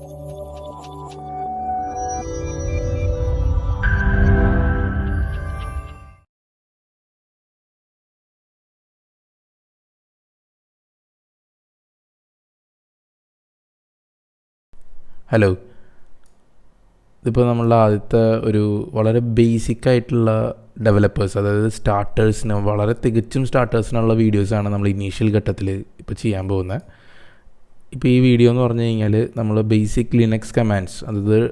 Hello, ഇതിപ്പോൾ നമ്മളുടെ ആദ്യത്തെ ഒരു വളരെ ബേസിക് ആയിട്ടുള്ള ഡെവലപ്പേഴ്സ്, അതായത് സ്റ്റാർട്ടേഴ്സിന്, വളരെ തികച്ചും സ്റ്റാർട്ടേഴ്സിനുള്ള വീഡിയോസാണ് നമ്മൾ ഇനീഷ്യൽ ഘട്ടത്തിൽ ഇപ്പോൾ ചെയ്യാൻ പോകുന്നത്. ഇപ്പോൾ ഈ വീഡിയോ എന്ന് പറഞ്ഞു കഴിഞ്ഞാൽ നമ്മൾ ബേസിക് ലിനക്സ് കമാൻഡ്സ്, അതായത്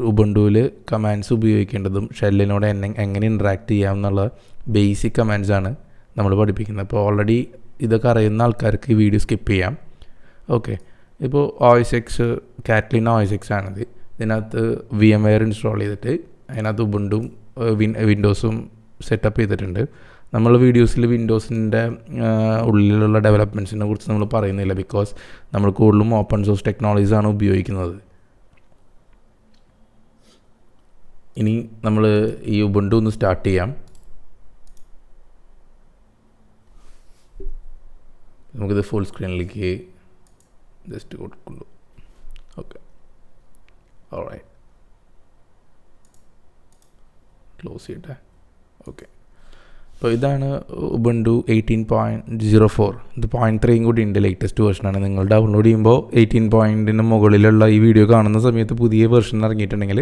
ഉബുണ്ടുവിൽ കമാൻഡ്സ് ഉപയോഗിക്കേണ്ടതും ഷെല്ലിനോട് എങ്ങനെ ഇൻട്രാക്ട് ചെയ്യാം എന്നുള്ള ബേസിക് കമാൻഡ്സാണ് നമ്മൾ പഠിപ്പിക്കുന്നത്. അപ്പോൾ ഓൾറെഡി ഇതൊക്കെ അറിയുന്ന ആൾക്കാർക്ക് ഈ വീഡിയോ സ്കിപ്പ് ചെയ്യാം. ഓക്കെ, ഇപ്പോൾ OS X Catlin OS X ആണിത്. ഇതിനകത്ത് VMware ഇൻസ്റ്റാൾ ചെയ്തിട്ട് അതിനകത്ത് ഉബുണ്ടും വിൻഡോസും സെറ്റപ്പ് ചെയ്തിട്ടുണ്ട്. നമ്മൾ വീഡിയോസിൽ വിൻഡോസിൻ്റെ ഉള്ളിലുള്ള ഡെവലപ്മെൻറ്റ്സിനെ കുറിച്ച് നമ്മൾ പറയുന്നില്ല, ബിക്കോസ് നമ്മൾ കൂടുതലും ഓപ്പൺ സോഴ്സ് ടെക്നോളജീസാണ് ഉപയോഗിക്കുന്നത്. ഇനി നമ്മൾ ഈ ഉബുണ്ടു ഒന്ന് സ്റ്റാർട്ട് ചെയ്യാം. നമുക്കിത് ഫുൾ സ്ക്രീനിലേക്ക് ജസ്റ്റ് കൊടുക്കുന്നു. ഓക്കെ, ഓൾറൈറ്റ്, ക്ലോസ് ചെയ്യട്ടെ. ഓക്കെ, അപ്പോൾ ഇതാണ് ഉബുണ്ടു 18.04. ഇത് 0.3 കൂടി ഉണ്ട്, ലേറ്റസ്റ്റ് വേർഷനാണ്. നിങ്ങൾ ഡൗൺലോഡ് ചെയ്യുമ്പോൾ 18 മുകളിലുള്ള ഈ വീഡിയോ കാണുന്ന സമയത്ത് പുതിയ വേർഷൻ ഇറങ്ങിയിട്ടുണ്ടെങ്കിൽ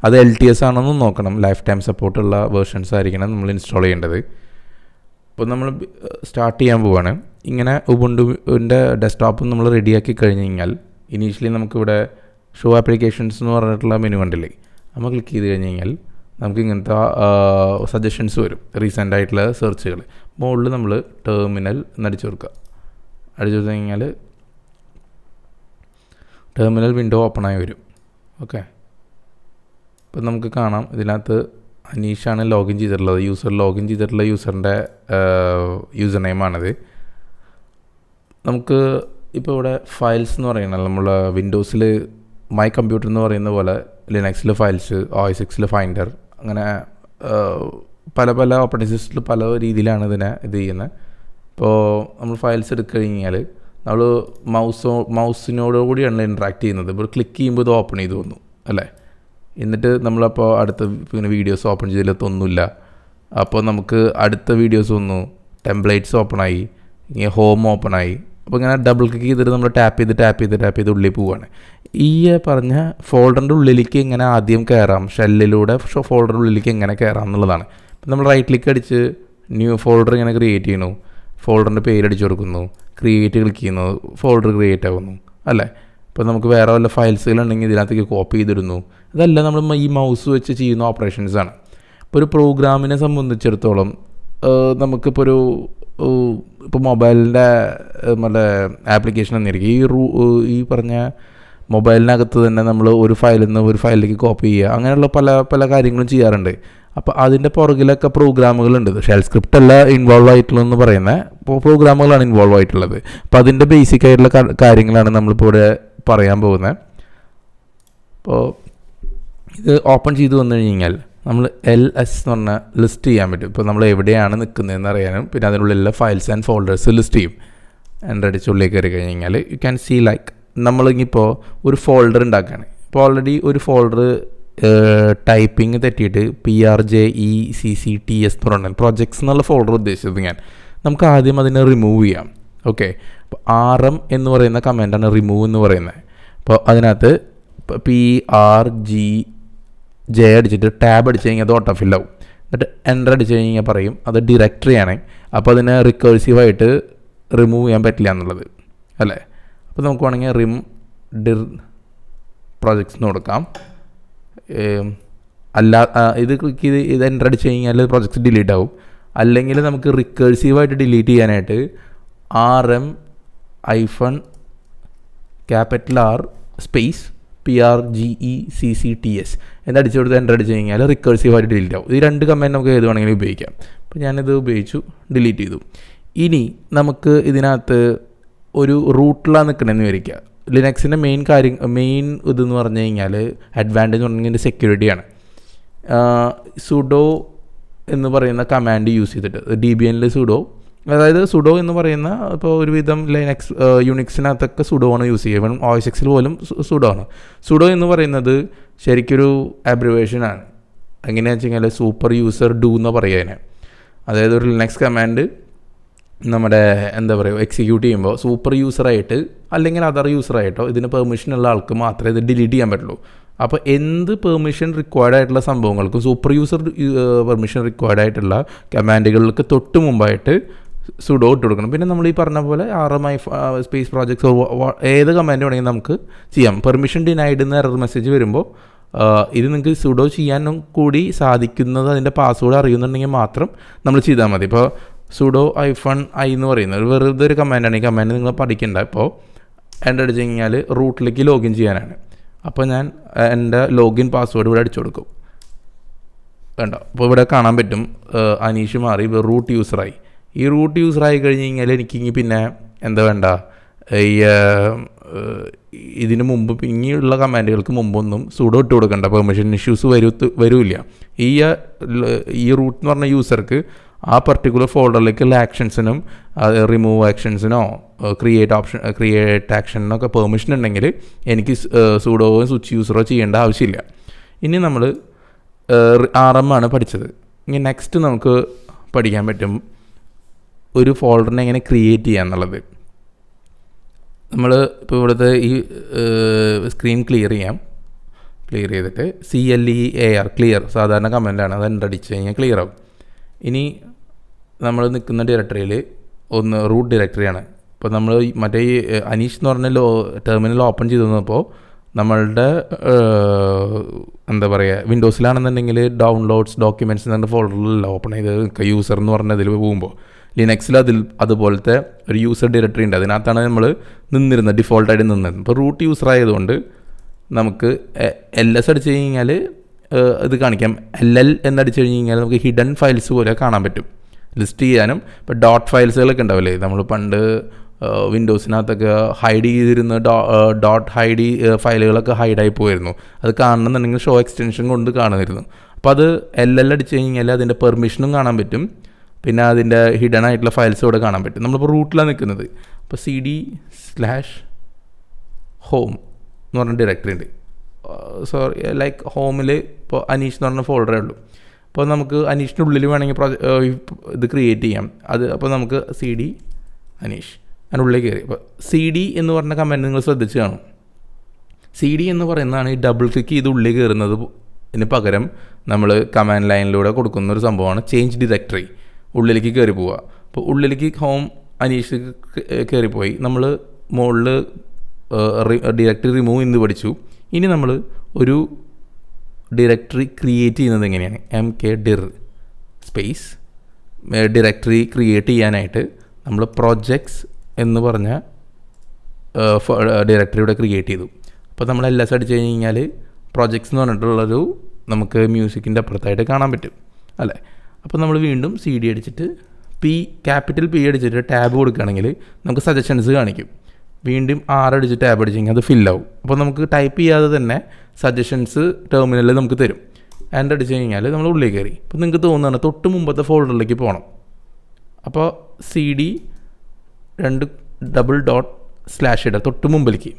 അത് LTS ആണെന്ന് നോക്കണം. ലൈഫ് ടൈം സപ്പോർട്ടുള്ള വേർഷൻസ് ആയിരിക്കണം നമ്മൾ ഇൻസ്റ്റാൾ ചെയ്യേണ്ടത്. അപ്പോൾ നമ്മൾ സ്റ്റാർട്ട് ചെയ്യാൻ പോവുകയാണ്. ഇങ്ങനെ ഉബുണ്ടുവിൻ്റെ ഡെസ്ക്ടോപ്പ് നമ്മൾ റെഡിയാക്കി കഴിഞ്ഞ് കഴിഞ്ഞാൽ ഇനീഷ്യലി നമുക്കിവിടെ ഷോ ആപ്ലിക്കേഷൻസ് എന്ന് പറഞ്ഞിട്ടുള്ള മെനു കണ്ടില്ലേ, നമ്മൾ ക്ലിക്ക് ചെയ്ത് കഴിഞ്ഞ് കഴിഞ്ഞാൽ നമുക്ക് ഇങ്ങനത്തെ സജഷൻസ് വരും, റീസെൻ്റ് ആയിട്ടുള്ള സെർച്ചുകൾ. മുകളിൽ നമ്മൾ ടെർമിനൽ എന്നടിച്ചു കൊടുക്കുക. അടിച്ചു കൊടുത്തു കഴിഞ്ഞാൽ ടെർമിനൽ വിൻഡോ ഓപ്പണായി വരും. ഓക്കെ, ഇപ്പം നമുക്ക് കാണാം ഇതിനകത്ത് അനീഷാണ് ലോഗിൻ ചെയ്തിട്ടുള്ളത്. ലോഗിൻ ചെയ്തിട്ടുള്ള യൂസറിൻ്റെ യൂസർ നെയിമാണിത്. നമുക്ക് ഇപ്പോൾ ഇവിടെ ഫയൽസ് എന്ന് പറയുന്നത്, നമ്മൾ വിൻഡോസിൽ മൈ കമ്പ്യൂട്ടർ എന്ന് പറയുന്ന പോലെ ലിനക്സിൽ ഫയൽസ്, OS Xൽ ഫൈൻഡർ, അങ്ങനെ പല ഓപ്പറേറ്റിംഗ് സിസ്റ്റത്തിൽ പല രീതിയിലാണ് ഇത് ചെയ്യുന്നത്. ഇപ്പോൾ നമ്മൾ ഫയൽസ് എടുത്തുകഴിഞ്ഞാൽ നമ്മൾ മൗസിനോടുകൂടിയാണ് ഇൻട്രാക്ട് ചെയ്യുന്നത്. ഇപ്പോൾ ക്ലിക്ക് ചെയ്യുമ്പോൾ ഇത് ഓപ്പൺ ചെയ്ത് വന്നു അല്ലേ. എന്നിട്ട് നമ്മളപ്പോൾ അടുത്ത പിന്നെ വീഡിയോസ് ഓപ്പൺ ചെയ്തിലത്തൊന്നുമില്ല. അപ്പോൾ നമുക്ക് അടുത്ത വീഡിയോസ് വന്നു, ടെംപ്ലേറ്റ്സ് ഓപ്പണായി, ഇങ്ങനെ ഹോം ഓപ്പണായി. അപ്പോൾ ഇങ്ങനെ ഡബിൾ ക്ലിക്ക് ചെയ്തിട്ട് നമ്മൾ ടാപ്പ് ചെയ്ത് ഉള്ളിൽ പോവുകയാണ്. ഈ പറഞ്ഞ ഫോൾഡറിൻ്റെ ഉള്ളിലേക്ക് എങ്ങനെ ആദ്യം കയറാം, ഷെല്ലിലൂടെ ഫോൾഡറിൻ്റെ ഉള്ളിലേക്ക് എങ്ങനെ കയറാം എന്നുള്ളതാണ്. ഇപ്പം നമ്മൾ റൈറ്റ് ക്ലിക്ക് അടിച്ച് ന്യൂ ഫോൾഡർ ഇങ്ങനെ ക്രിയേറ്റ് ചെയ്യണു, ഫോൾഡറിൻ്റെ പേരടിച്ച് കൊടുക്കുന്നു, ക്രിയേറ്റ് ക്ലിക്ക് ചെയ്യുന്നു, ഫോൾഡർ ക്രിയേറ്റ് ആകുന്നു അല്ലേ. ഇപ്പോൾ നമുക്ക് വേറെ വല്ല ഫയൽസുകളുണ്ടെങ്കിൽ ഇതിനകത്തേക്ക് കോപ്പി ചെയ്തിടുന്നു. ഇതെല്ലാം നമ്മൾ ഈ മൗസ് വെച്ച് ചെയ്യുന്ന ഓപ്പറേഷൻസാണ്. ഇപ്പോൾ ഒരു പ്രോഗ്രാമിനെ സംബന്ധിച്ചിടത്തോളം നമുക്കിപ്പോൾ ഇപ്പോൾ മൊബൈലിൻ്റെ നമ്മുടെ ആപ്ലിക്കേഷൻ എന്നിരിക്കും, ഈ പറഞ്ഞ മൊബൈലിനകത്ത് തന്നെ നമ്മൾ ഒരു ഫയലിൽ നിന്ന് ഒരു ഫയലിലേക്ക് കോപ്പി ചെയ്യുക, അങ്ങനെയുള്ള പല കാര്യങ്ങളും ചെയ്യാറുണ്ട്. അപ്പോൾ അതിൻ്റെ പുറകിലൊക്കെ പ്രോഗ്രാമുകളുണ്ട്. ഷെൽ സ്ക്രിപ്റ്റ് അല്ല ഇൻവോൾവ് ആയിട്ടുള്ളതെന്ന് പറയുന്നത്, ഇപ്പോൾ പ്രോഗ്രാമുകളാണ് ഇൻവോൾവ് ആയിട്ടുള്ളത്. അപ്പോൾ അതിൻ്റെ ബേസിക് ആയിട്ടുള്ള കാര്യങ്ങളാണ് നമ്മളിപ്പോൾ ഇവിടെ പറയാൻ പോകുന്നത്. അപ്പോൾ ഇത് ഓപ്പൺ ചെയ്ത് വന്നു കഴിഞ്ഞാൽ നമ്മൾ LS എന്ന് പറഞ്ഞാൽ ലിസ്റ്റ് ചെയ്യാൻ പറ്റും. ഇപ്പോൾ നമ്മൾ എവിടെയാണ് നിൽക്കുന്നതെന്ന് അറിയാനും പിന്നെ അതിനുള്ളിലുള്ള ഫയൽസ് ആൻഡ് ഫോൾഡേഴ്സ് ലിസ്റ്റ് ചെയ്യും. എൻ്റെ അടിച്ചുള്ളിലേക്ക് കയറി കഴിഞ്ഞാൽ യു ക്യാൻ സീ ലൈക്ക് നമ്മളിപ്പോൾ ഒരു ഫോൾഡർ ഉണ്ടാക്കുകയാണ്. ഇപ്പോൾ ഓൾറെഡി ഒരു ഫോൾഡർ ടൈപ്പിംഗ് തെറ്റിയിട്ട് PRJECCTS എന്ന് പറഞ്ഞാൽ പ്രൊജക്ട്സ് എന്നുള്ള ഫോൾഡർ ഉദ്ദേശിച്ചത് നമുക്ക് ആദ്യം അതിനെ റിമൂവ് ചെയ്യാം. ഓക്കെ, അപ്പോൾ RM എന്ന് പറയുന്ന കമാൻഡാണ് റിമൂവ് എന്ന് പറയുന്നത്. അപ്പോൾ അതിനകത്ത് PRGJ അടിച്ചിട്ട് ടാബ് അടിച്ച് കഴിഞ്ഞാൽ അത് ഓട്ടോ ഫില്ലാവും. എന്നിട്ട് എൻ്റർ അടിച്ച് കഴിഞ്ഞാൽ പറയും അത് ഡിറക്ടറിയാണ്, അപ്പോൾ അതിനെ റിക്കേഴ്സീവായിട്ട് റിമൂവ് ചെയ്യാൻ പറ്റില്ല എന്നുള്ളത് അല്ലേ. അപ്പോൾ നമുക്ക് വേണമെങ്കിൽ dir projects എന്ന് കൊടുക്കാം. ഇത് ക്ലിക്ക് ചെയ്ത് ഇത് എൻ്റർ അടിച്ച് കഴിഞ്ഞാൽ പ്രൊജക്ട്സ് ഡിലീറ്റ് ആവും. അല്ലെങ്കിൽ നമുക്ക് റിക്കേഴ്സീവായിട്ട് ഡിലീറ്റ് ചെയ്യാനായിട്ട് RM-R PRGECCTS എന്നടിച്ചു കൊടുത്ത് എൻ്റർ അടിച്ച് കഴിഞ്ഞാൽ റിക്കേഴ്സീവായിട്ട് ഡിലീറ്റ് ആവും. ഈ രണ്ട് കമാൻഡ് നമുക്ക് ഏത് വേണമെങ്കിലും ഉപയോഗിക്കാം. അപ്പോൾ ഞാനിത് ഉപയോഗിച്ചു, ഡിലീറ്റ് ചെയ്തു. ഇനി നമുക്ക് ഇതിനകത്ത് ഒരു റൂട്ടിലാണ് നിൽക്കണമെന്ന് വിചാരിക്കുക. ലിനക്സിൻ്റെ മെയിൻ ഇതെന്ന് പറഞ്ഞു കഴിഞ്ഞാൽ അഡ്വാൻറ്റേജ് എന്ന് പറഞ്ഞാൽ ഇതിൻ്റെ സെക്യൂരിറ്റിയാണ്. സുഡോ എന്ന് പറയുന്ന കമാൻഡ് യൂസ് ചെയ്തിട്ട് DBNൽ സുഡോ അതായത് സുഡോ എന്ന് പറയുന്ന ഇപ്പോൾ ഒരുവിധം ലൈനക്സ് യുണിക്സിനകത്തൊക്കെ സുഡോ ആണ് യൂസ് ചെയ്യുക. ഇവൻ OS Xൽ പോലും സുഡോ ആണ്. സുഡോ എന്ന് പറയുന്നത് ശരിക്കൊരു അബ്രിവേഷനാണ്. എങ്ങനെയാണെന്ന് വെച്ച് കഴിഞ്ഞാൽ സൂപ്പർ യൂസർ ഡു എന്ന് പറയുക. അതായത് ഒരു ലിനക്സ് കമാൻഡ് നമ്മുടെ എന്താ പറയുക എക്സിക്യൂട്ട് ചെയ്യുമ്പോൾ സൂപ്പർ യൂസറായിട്ട് അല്ലെങ്കിൽ അതർ യൂസറായിട്ടോ ഇതിന് പെർമിഷൻ ഉള്ള ആൾക്ക് മാത്രമേ ഇത് ഡിലീറ്റ് ചെയ്യാൻ പറ്റുള്ളൂ. അപ്പോൾ എന്ത് പെർമിഷൻ റിക്വയർഡ് ആയിട്ടുള്ള സംഭവങ്ങൾക്കും സൂപ്പർ യൂസർ പെർമിഷൻ റിക്വയർഡ് ആയിട്ടുള്ള കമാൻഡുകൾക്ക് തൊട്ട് മുമ്പായിട്ട് സുഡോ ഇട്ട് കൊടുക്കണം. പിന്നെ നമ്മൾ ഈ പറഞ്ഞ പോലെ RMI സ്പേസ് പ്രോജക്ട്സ് ഏത് കമാൻഡ് വേണമെങ്കിൽ നമുക്ക് ചെയ്യാം. പെർമിഷൻ ഡിനൈഡ് എന്ന് എറർ മെസ്സേജ് വരുമ്പോൾ ഇത് നിങ്ങൾക്ക് സുഡോ ചെയ്യാനും കൂടി സാധിക്കുന്നത് അതിൻ്റെ പാസ്വേഡ് അറിയുന്നുണ്ടെങ്കിൽ മാത്രം നമ്മൾ ചെയ്താൽ മതി. ഇപ്പോൾ സുഡോ -i എന്ന് പറയുന്നത് വെറുതെ ഒരു കമാൻഡാണ്. ഈ കമാൻഡ് നിങ്ങൾ പഠിക്കേണ്ട. ഇപ്പോൾ എൻ്റെ അടിച്ചു കഴിഞ്ഞാൽ റൂട്ടിലേക്ക് ലോഗിൻ ചെയ്യാനാണ്. അപ്പോൾ ഞാൻ എൻ്റെ ലോഗിൻ പാസ്വേഡ് ഇവിടെ അടിച്ചു കൊടുക്കും. വേണ്ട, അപ്പോൾ ഇവിടെ കാണാൻ പറ്റും അനീഷ് മാറി റൂട്ട് യൂസറായി. ഈ റൂട്ട് യൂസറായി കഴിഞ്ഞ് കഴിഞ്ഞാൽ എനിക്കിങ്ങി പിന്നെ എന്താ വേണ്ട, ഈ ഇതിന് മുമ്പ് ഇനിയുള്ള കമാൻഡുകൾക്ക് മുമ്പൊന്നും സുഡോ ഇട്ട് കൊടുക്കേണ്ട, പെർമിഷൻ ഇഷ്യൂസ് വരില്ല. ഈ റൂട്ട് എന്ന് പറഞ്ഞ യൂസർക്ക് ആ പർട്ടിക്കുലർ ഫോൾഡറിലേക്കുള്ള ആക്ഷൻസിനും റിമൂവ് ആക്ഷൻസിനോ ക്രിയേറ്റ് ആക്ഷനൊക്കെ പെർമിഷൻ ഉണ്ടെങ്കിൽ എനിക്ക് സുഡോവോ സ്വിച്ച് യൂസറോ ചെയ്യേണ്ട ആവശ്യമില്ല. ഇനി നമ്മൾ RM ആണ് പഠിച്ചത്. ഇനി നെക്സ്റ്റ് നമുക്ക് പഠിക്കാൻ പറ്റും ഒരു ഫോൾഡറിനെ എങ്ങനെ ക്രിയേറ്റ് ചെയ്യുക എന്നുള്ളത്. നമ്മൾ ഇപ്പോൾ ഇവിടുത്തെ ഈ സ്ക്രീൻ ക്ലിയർ ചെയ്തിട്ട് CLEAR ക്ലിയർ സാധാരണ കമൻറ്റാണ്, അത് അടിച്ച് കഴിഞ്ഞാൽ ക്ലിയർ ആവും. ഇനി നമ്മൾ നിൽക്കുന്ന ഡയറക്ടറിയിൽ ഒന്ന് റൂട്ട് ഡയറക്ടറിയാണ്. ഇപ്പോൾ നമ്മൾ മറ്റേ ഈ അനീഷ് എന്ന് പറഞ്ഞ ടെർമിനൽ ഓപ്പൺ ചെയ്ത് തന്നപ്പോൾ നമ്മളുടെ എന്താ പറയുക വിൻഡോസിലാണെന്നുണ്ടെങ്കിൽ ഡൗൺലോഡ്സ് ഡോക്യുമെൻറ്റ്സ് എന്ന് പറഞ്ഞ ഫോൾഡറിലല്ല ഓപ്പൺ ചെയ്ത് യൂസർ എന്ന് പറഞ്ഞതിൽ പോകുമ്പോൾ ലിനക്സിൽ അതുപോലത്തെ ഒരു യൂസർ ഡയറക്ടറി ഉണ്ട്. അതിനകത്താണ് നമ്മൾ ഡിഫോൾട്ടായിട്ട് നിന്നത്. ഇപ്പോൾ റൂട്ട് യൂസർ ആയതുകൊണ്ട് നമുക്ക് LS അടിച്ച് കഴിഞ്ഞാൽ ഇത് കാണിക്കാം. LL എന്നടിച്ച് കഴിഞ്ഞ് കഴിഞ്ഞാൽ നമുക്ക് ഹിഡൻ ഫയൽസ് പോലെ കാണാൻ പറ്റും, ലിസ്റ്റ് ചെയ്യാനും. ഇപ്പോൾ ഡോട്ട് ഫയൽസുകളൊക്കെ ഉണ്ടാവില്ലേ, നമ്മൾ പണ്ട് വിൻഡോസിനകത്തൊക്കെ ഹൈഡ് ചെയ്തിരുന്ന ഡോട്ട് ഹൈഡ് ഫയലുകളൊക്കെ ഹൈഡായി പോയിരുന്നു. അത് കാണണമെന്നുണ്ടെങ്കിൽ ഷോ എക്സ്റ്റൻഷൻ കൊണ്ട് കാണുമായിരുന്നു. അപ്പോൾ അത് LL അടിച്ച് കഴിഞ്ഞാൽ അതിൻ്റെ പെർമിഷനും കാണാൻ പറ്റും, പിന്നെ അതിൻ്റെ ഹിഡൻ ആയിട്ടുള്ള ഫയൽസ് ഇവിടെ കാണാൻ പറ്റും. നമ്മളിപ്പോൾ റൂട്ടിലാണ് നിൽക്കുന്നത്. ഇപ്പോൾ CD/home എന്ന് പറഞ്ഞ ഡയറക്ടറി ഉണ്ട്. ലൈക്ക് ഹോമിൽ ഇപ്പോൾ അനീഷ് എന്ന് പറഞ്ഞ ഫോൾഡറേ ഉള്ളൂ. അപ്പോൾ നമുക്ക് അനീഷിൻ്റെ ഉള്ളിൽ വേണമെങ്കിൽ ഇത് ക്രിയേറ്റ് ചെയ്യാം. അപ്പോൾ നമുക്ക് CD അനീഷ് അതിനുള്ളിൽ കയറി. അപ്പോൾ CD എന്ന് പറഞ്ഞ കമാൻഡ് നിങ്ങൾ ശ്രദ്ധിച്ച് കാണും. CD എന്ന് പറയുന്നതാണ് ഈ ഡബിൾ ക്ലിക്ക് ചെയ്ത് ഉള്ളിൽ കയറുന്നതിന് പകരം നമ്മൾ കമാൻഡ് ലൈനിലൂടെ കൊടുക്കുന്ന ഒരു സംഭവമാണ് ചേഞ്ച് ഡയറക്ടറി. ഉള്ളിലേക്ക് കയറി പോവുക. അപ്പോൾ ഉള്ളിലേക്ക് ഹോം അനീഷ് കയറിപ്പോയി. നമ്മൾ മുകളിൽ ഡയറക്ടറി റിമൂവ് എന്ന് പഠിച്ചു. ഇനി നമ്മൾ ഒരു ഡയറക്ടറി ക്രിയേറ്റ് ചെയ്യുന്നത് എങ്ങനെയാണ്? mkdir സ്പേസ് ഡയറക്ടറി ക്രിയേറ്റ് ചെയ്യാനായിട്ട് നമ്മൾ പ്രോജക്ട്സ് എന്ന് പറഞ്ഞ ഡയറക്ടറിയുടെ ക്രിയേറ്റ് ചെയ്തു. അപ്പോൾ നമ്മൾ LS അടിച്ച് കഴിഞ്ഞ് കഴിഞ്ഞാൽ പ്രോജക്ട്സ് എന്ന് പറഞ്ഞിട്ടുള്ളൊരു നമുക്ക് മ്യൂസിക്കിൻ്റെ അപ്പുറത്തായിട്ട് കാണാൻ പറ്റും അല്ലേ. അപ്പോൾ നമ്മൾ വീണ്ടും CD അടിച്ചിട്ട് ക്യാപിറ്റൽ P അടിച്ചിട്ട് ടാബ് കൊടുക്കുകയാണെങ്കിൽ നമുക്ക് സജഷൻസ് കാണിക്കും. വീണ്ടും R അടിച്ച് ടാബ് അടിച്ച് കഴിഞ്ഞാൽ അത് ഫില്ലാവും. അപ്പോൾ നമുക്ക് ടൈപ്പ് ചെയ്യാതെ തന്നെ സജഷൻസ് ടെർമിനലിൽ നമുക്ക് തരും. ആൻഡ് അടിച്ച് കഴിഞ്ഞാൽ നമ്മൾ ഉള്ളിൽ കയറി. അപ്പോൾ നിങ്ങൾക്ക് തോന്നുകയാണ് തൊട്ട് മുമ്പത്തെ ഫോൾഡറിലേക്ക് പോകണം. അപ്പോൾ CD $// തൊട്ട് മുമ്പിലേക്ക്.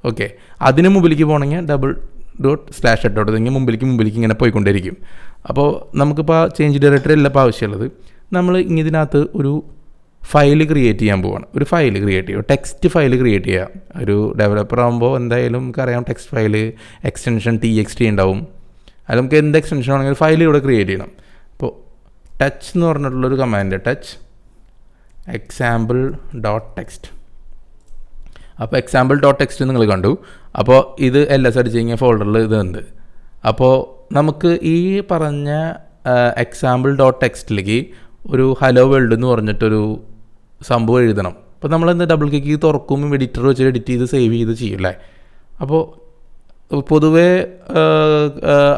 ഓക്കെ, അതിന് മുമ്പിലേക്ക് പോകണമെങ്കിൽ $// ഇതെങ്കിൽ മുമ്പിലേക്ക് ഇങ്ങനെ പോയിക്കൊണ്ടിരിക്കും. അപ്പോൾ നമുക്കിപ്പോൾ ചേഞ്ച് ഡയറക്ടറി അല്ല ഇപ്പോൾ ആവശ്യമുള്ളത്. നമ്മൾ ഇതിനകത്ത് ഒരു ഫയൽ ക്രിയേറ്റ് ചെയ്യാൻ പോവാണ്. ഒരു ഫയൽ ക്രിയേറ്റ് ചെയ്യുക, ടെക്സ്റ്റ് ഫയൽ ക്രിയേറ്റ് ചെയ്യുക. ഒരു ഡെവലപ്പർ ആകുമ്പോൾ എന്തായാലും നമുക്കറിയാം ടെക്സ്റ്റ് ഫയൽ എക്സ്റ്റൻഷൻ TXT ഉണ്ടാവും. അത് നമുക്ക് എന്ത് എക്സ്റ്റൻഷൻ ആണെങ്കിലും ഫയൽ ഇവിടെ ക്രിയേറ്റ് ചെയ്യണം. അപ്പോൾ ടച്ച് എന്ന് പറഞ്ഞിട്ടുള്ളൊരു കമാൻഡ്, ടച്ച് example.txt. അപ്പോൾ example.txt നിങ്ങൾ കണ്ടു. അപ്പോൾ ഇത് LS അടിച്ച് കഴിഞ്ഞാൽ ഫോൾഡറിൽ ഇതുണ്ട്. അപ്പോൾ നമുക്ക് ഈ പറഞ്ഞ example.txtലേക്ക് ഒരു ഹലോ വേൾഡ് എന്ന് പറഞ്ഞിട്ടൊരു സംഭവം എഴുതണം. അപ്പോൾ നമ്മളെന്ത് ഡബിൾ ക്ലിക്ക് തുറക്കും, എഡിറ്റർ വെച്ച് എഡിറ്റ് ചെയ്ത് സേവ് ചെയ്ത് ചെയ്യില്ലേ. അപ്പോൾ പൊതുവേ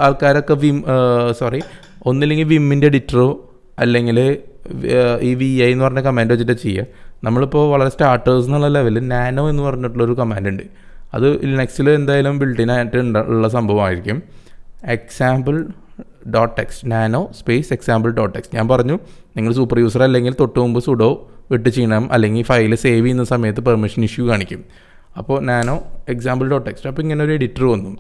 ആൾക്കാരൊക്കെ ഒന്നില്ലെങ്കിൽ വിമ്മിൻ്റെ എഡിറ്ററോ അല്ലെങ്കിൽ ഈ VI എന്ന് പറഞ്ഞ കമാൻഡ് വെച്ചിട്ട് ചെയ്യുക. നമ്മളിപ്പോൾ വളരെ സ്റ്റാർട്ടേഴ്സ് എന്നുള്ള ലെവലിൽ നാനോ എന്ന് പറഞ്ഞിട്ടുള്ളൊരു കമാൻഡ് ഉണ്ട്. അത് ലിനക്സിൽ എന്തായാലും ബിൽഡിനായിട്ട് ഉള്ള സംഭവമായിരിക്കും. example.txt nano space example.txt. ഞാൻ പറഞ്ഞു നിങ്ങൾ സൂപ്പർ യൂസർ അല്ലെങ്കിൽ തൊട്ട് മുമ്പ് സുഡോ വിട്ട് ചെയ്യണം, അല്ലെങ്കിൽ ഫയൽ സേവ് ചെയ്യുന്ന സമയത്ത് പെർമിഷൻ ഇഷ്യൂ കാണിക്കും. അപ്പോൾ നാനോ എക്സാമ്പിൾ ഡോട്ട് ടെക്സ്റ്റ്, അപ്പോൾ ഇങ്ങനെ ഒരു എഡിറ്റർ വന്നു.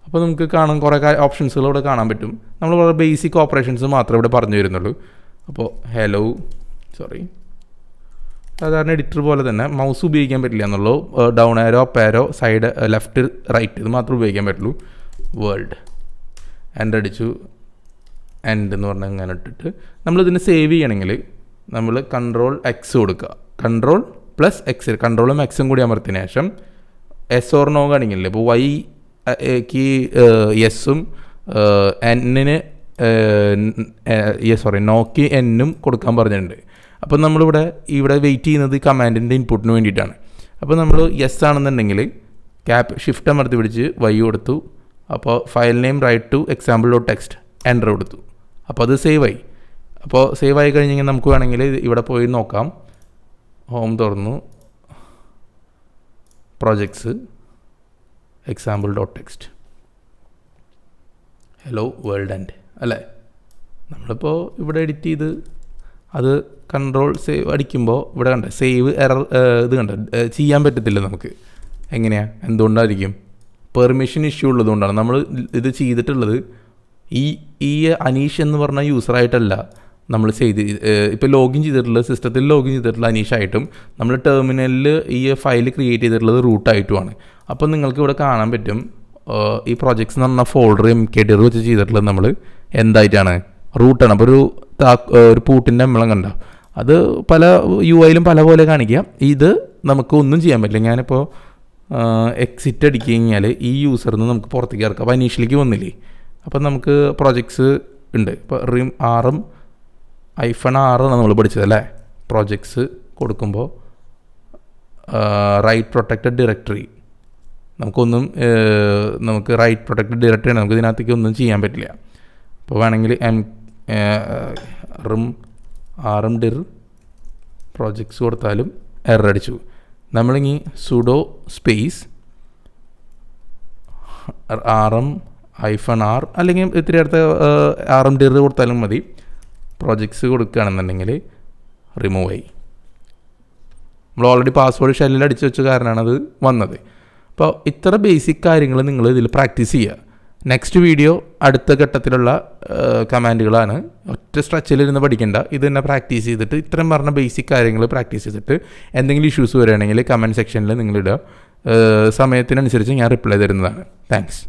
അപ്പോൾ നമുക്ക് കാണാൻ കുറേ ഓപ്ഷൻസുകൾ ഇവിടെ കാണാൻ പറ്റും. നമ്മൾ വളരെ ബേസിക് ഓപ്പറേഷൻസ് മാത്രമേ ഇവിടെ പറഞ്ഞു തരുന്നുള്ളൂ. അപ്പോൾ സാധാരണ എഡിറ്റർ പോലെ തന്നെ മൗസ് ഉപയോഗിക്കാൻ പറ്റില്ല എന്നുള്ളൂ. ഡൗൺ ആരോ, അപ്പ് ആരോ, സൈഡ്, ലെഫ്റ്റ്, റൈറ്റ് ഇത് മാത്രമേ ഉപയോഗിക്കാൻ പറ്റുള്ളൂ. വേൾഡ് എൻ്റർ അടിച്ചു, എൻഡ് എന്ന് പറഞ്ഞാൽ ഇങ്ങനെ ഇട്ടിട്ട് നമ്മളിതിന് സേവ് ചെയ്യണമെങ്കിൽ നമ്മൾ Ctrl+X കൊടുക്കുക. Ctrl+X, കൺട്രോളും എക്സും കൂടി അമർത്തിയതിന് ശേഷം എസ് ഓർ നോ കാണിക്കില്ലേ. ഇപ്പോൾ വൈക്ക് എസ്സും നോക്ക് എന്നും കൊടുക്കാൻ പറഞ്ഞിട്ടുണ്ട്. അപ്പോൾ നമ്മളിവിടെ വെയിറ്റ് ചെയ്യുന്നത് കമാൻഡിൻ്റെ ഇൻപുട്ടിന് വേണ്ടിയിട്ടാണ്. അപ്പോൾ നമ്മൾ യെസ് ആണെന്നുണ്ടെങ്കിൽ ഷിഫ്റ്റ് അമർത്തി പിടിച്ച് വൈ കൊടുത്തു. അപ്പോൾ file name write to example dot text enter കൊടുത്തു. അപ്പോൾ അത് സേവ് ആയി. അപ്പോൾ സേവ് ആയി കഴിഞ്ഞെങ്കിൽ നമുക്ക് വേണമെങ്കിൽ ഇവിടെ പോയി നോക്കാം. ഹോം തുറന്നു, projects, example dot text, hello world end അല്ലേ. നമ്മളിപ്പോൾ ഇവിടെ എഡിറ്റ് ചെയ്ത് അത് കൺട്രോൾ സേവ് അടിക്കുമ്പോൾ ഇവിടെ കണ്ട സേവ് എറർ ഇത് കണ്ട ചെയ്യാൻ പറ്റത്തില്ല നമുക്ക്. എങ്ങനെയാണ്, എന്തുകൊണ്ടായിരിക്കും? പെർമിഷൻ ഇഷ്യൂ ഉള്ളതുകൊണ്ടാണ് നമ്മൾ ഇത് ചെയ്തിട്ടുള്ളത്. ഈ അനീഷ് എന്ന് പറഞ്ഞ യൂസറായിട്ടല്ല നമ്മൾ ഇപ്പോൾ ലോഗിൻ ചെയ്തിട്ടുള്ളത്, സിസ്റ്റത്തിൽ ലോഗിൻ ചെയ്തിട്ടുള്ള അനീഷായിട്ടും നമ്മൾ ടെർമിനലിൽ ഈ ഫയൽ ക്രിയേറ്റ് ചെയ്തിട്ടുള്ളത് റൂട്ടായിട്ടുമാണ്. അപ്പോൾ നിങ്ങൾക്ക് ഇവിടെ കാണാൻ പറ്റും ഈ പ്രോജക്ട്സ് എന്ന് പറഞ്ഞ ഫോൾഡർ MKDIR വെച്ച് ചെയ്തിട്ടുള്ളത് നമ്മൾ എന്തായിട്ടാണ്, റൂട്ടാണ്. അപ്പോൾ ഒരു പൂട്ടിൻ്റെ എമ്പളം കണ്ട അത് പല UI-ലും പല പോലെ കാണിക്കുക. ഇത് നമുക്ക് ഒന്നും ചെയ്യാൻ പറ്റില്ല. ഞാനിപ്പോൾ എക്സിറ്റ് അടിക്കുക കഴിഞ്ഞാൽ ഈ യൂസറിൽ നിന്ന് നമുക്ക് പുറത്തേക്ക് ഇറക്കാം. അപ്പോൾ അനീഷിലേക്ക് വന്നില്ലേ. അപ്പം നമുക്ക് പ്രോജക്ട്സ് ഉണ്ട്. ഇപ്പോൾ -R നമ്മൾ പഠിച്ചത് അല്ലേ. പ്രോജക്ട്സ് കൊടുക്കുമ്പോൾ റൈറ്റ് പ്രൊട്ടക്റ്റഡ് ഡയറക്ടറി നമുക്ക് റൈറ്റ് പ്രൊട്ടക്റ്റഡ് ഡയറക്ടറി ആണ്. നമുക്ക് ഇതിനകത്തേക്ക് ഒന്നും ചെയ്യാൻ പറ്റില്ല. അപ്പോൾ വേണമെങ്കിൽ dir പ്രോജക്ട്സ് കൊടുത്താലും എറർ അടിച്ചു. നമ്മളിങ്ങി sudo സ്പേസ് -R അല്ലെങ്കിൽ ഇത്തിരി അടുത്ത dir കൊടുത്താലും മതി. പ്രോജക്ട്സ് കൊടുക്കുകയാണെന്നുണ്ടെങ്കിൽ റിമൂവ് ആയി. നമ്മൾ ഓൾറെഡി പാസ്വേഡ് ഷെല്ലിൽ അടിച്ചു വെച്ച കാരണമാണ് അത് വന്നത്. അപ്പോൾ ഇത്ര ബേസിക് കാര്യങ്ങൾ നിങ്ങൾ ഇതിൽ പ്രാക്ടീസ് ചെയ്യുക. നെക്സ്റ്റ് വീഡിയോ അടുത്ത ഘട്ടത്തിലുള്ള കമാൻഡുകളാണ്. ഒറ്റ സ്ട്രെച്ചിലിരുന്ന് പഠിക്കേണ്ട, ഇത് തന്നെ പ്രാക്ടീസ് ചെയ്തിട്ട് ഇത്രയും പറഞ്ഞ ബേസിക് കാര്യങ്ങൾ പ്രാക്ടീസ് ചെയ്തിട്ട് എന്തെങ്കിലും ഇഷ്യൂസ് വരികയാണെങ്കിൽ കമൻറ്റ് സെക്ഷനിൽ നിങ്ങളിടുക. സമയത്തിനനുസരിച്ച് ഞാൻ റിപ്ലൈ തരുന്നതാണ്. താങ്ക്സ്.